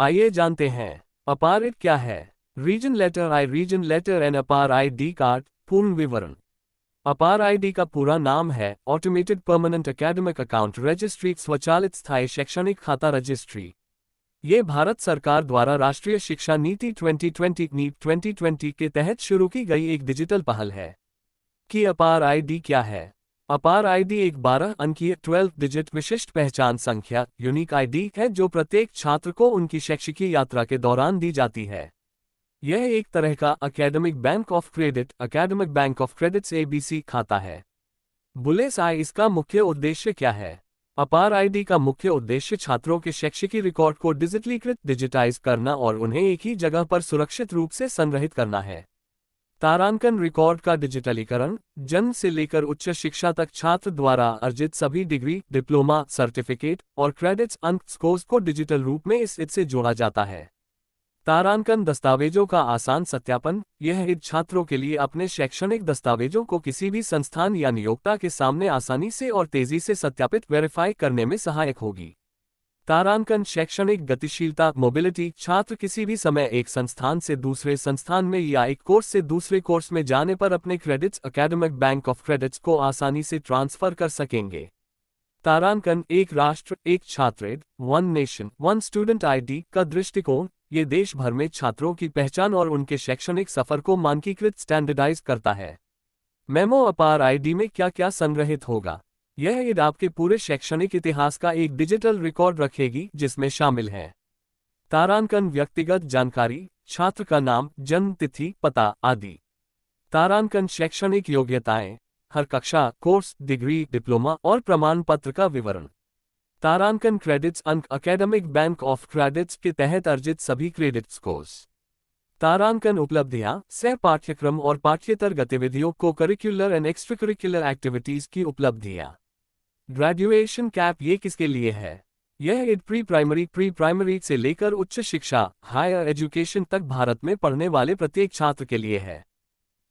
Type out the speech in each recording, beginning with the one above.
आइए जानते हैं अपार आईडी क्या है। रीजन लेटर एंड अपार आईडी कार्ड। पूर्ण विवरण। अपार आईडी का पूरा नाम है automated permanent academic account registry, स्वचालित स्थायी शैक्षणिक खाता रजिस्ट्री। ये भारत सरकार द्वारा राष्ट्रीय शिक्षा नीति 2020 नीट 2020 के तहत शुरू की गई एक डिजिटल पहल है। कि अपार आईडी क्या है। अपार आईडी एक 12 अंकीय 12 डिजिट विशिष्ट पहचान संख्या यूनिक आईडी है जो प्रत्येक छात्र को उनकी शैक्षिक यात्रा के दौरान दी जाती है। यह एक तरह का academic bank of credits ABC खाता है। बुलेसआई इसका मुख्य उद्देश्य क्या है। अपार आईडी का मुख्य उद्देश्य छात्रों के शैक्षिक रिकॉर्ड को डिजिटाइज करना और उन्हें एक ही जगह पर सुरक्षित रूप से संग्रहित करना है। तारांकन रिकॉर्ड का डिजिटलीकरण। जन्म से लेकर उच्च शिक्षा तक छात्र द्वारा अर्जित सभी डिग्री, डिप्लोमा, सर्टिफिकेट और क्रेडिट्स अंक स्कोर्स को डिजिटल रूप में इससे जोड़ा जाता है। तारांकन दस्तावेजों का आसान सत्यापन। यह इन छात्रों के लिए अपने शैक्षणिक दस्तावेजों को किसी भी संस्थान या नियोक्ता के सामने आसानी से और तेजी से सत्यापित वेरीफाई करने में सहायक होगी। तारांकन शैक्षणिक गतिशीलता मोबिलिटी। छात्र किसी भी समय एक संस्थान से दूसरे संस्थान में या एक कोर्स से दूसरे कोर्स में जाने पर अपने credits academic bank of credits को आसानी से ट्रांसफर कर सकेंगे। तारांकन एक राष्ट्र एक छात्र one nation one student ID का दृष्टिकोण। ये देश भर में छात्रों की पहचान और उनके शैक्षणिक सफर को मानकीकृत स्टैंडर्डाइज करता है। मेमो अपार आईडी में क्या क्या संग्रहित होगा। यह आईडी आपके पूरे शैक्षणिक इतिहास का एक डिजिटल रिकॉर्ड रखेगी जिसमें शामिल है तारांकन व्यक्तिगत जानकारी, छात्र का नाम, जन्म तिथि, पता आदि। तारांकन शैक्षणिक योग्यताएं, हर कक्षा, कोर्स, डिग्री, डिप्लोमा और प्रमाण पत्र का विवरण। तारांकन क्रेडिट्स अंक एकेडमिक बैंक ऑफ क्रेडिट्स के तहत अर्जित सभी क्रेडिट स्कोर्स। तारांकन उपलब्धियां, सह पाठ्यक्रम और पाठ्येतर गतिविधियों को करिकुलर एंड एक्स्ट्राकरिकुलर एक्टिविटीज की उपलब्धियां। ग्रेजुएशन कैप ये किसके लिए है। यह प्री प्राइमरी से लेकर उच्च शिक्षा हायर एजुकेशन तक भारत में पढ़ने वाले प्रत्येक छात्र के लिए है।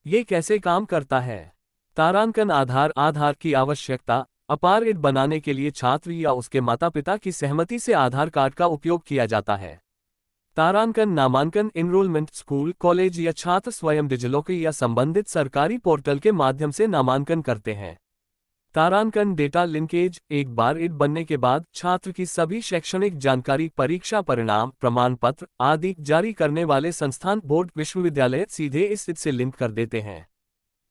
ये कैसे काम करता है। तारांकन आधार की आवश्यकता। अपार आईडी बनाने के लिए छात्र या उसके माता पिता की सहमति से आधार कार्ड का उपयोग किया जाता है। तारांकन नामांकन एनरोलमेंट। स्कूल, कॉलेज या छात्र स्वयं डिजिलॉकर या संबंधित सरकारी पोर्टल के माध्यम से नामांकन करते हैं। तारांकन डेटा लिंकेज। एक बार आईडी बनने के बाद छात्र की सभी शैक्षणिक जानकारी, परीक्षा परिणाम, प्रमाण पत्र आदि जारी करने वाले संस्थान, बोर्ड, विश्वविद्यालय सीधे इस से लिंक कर देते हैं।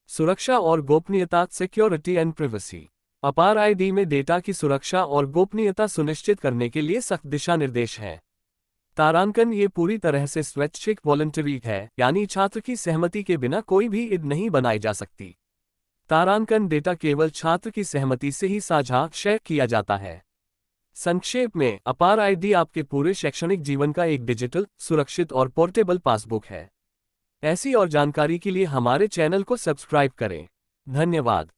सुरक्षा और गोपनीयता सिक्योरिटी एंड प्राइवेसी। अपार आईडी में डेटा की सुरक्षा और गोपनीयता सुनिश्चित करने के लिए सख्त दिशा निर्देश हैं। तारांकन ये पूरी तरह से स्वैच्छिक वॉलंटरी है, यानी छात्र की सहमति के बिना कोई भी आईडी नहीं बनाई जा सकती। तारांकन डेटा केवल छात्र की सहमति से ही साझा शेयर किया जाता है। संक्षेप में, अपार आईडी आपके पूरे शैक्षणिक जीवन का एक डिजिटल, सुरक्षित और पोर्टेबल पासबुक है। ऐसी और जानकारी के लिए हमारे चैनल को सब्सक्राइब करें। धन्यवाद।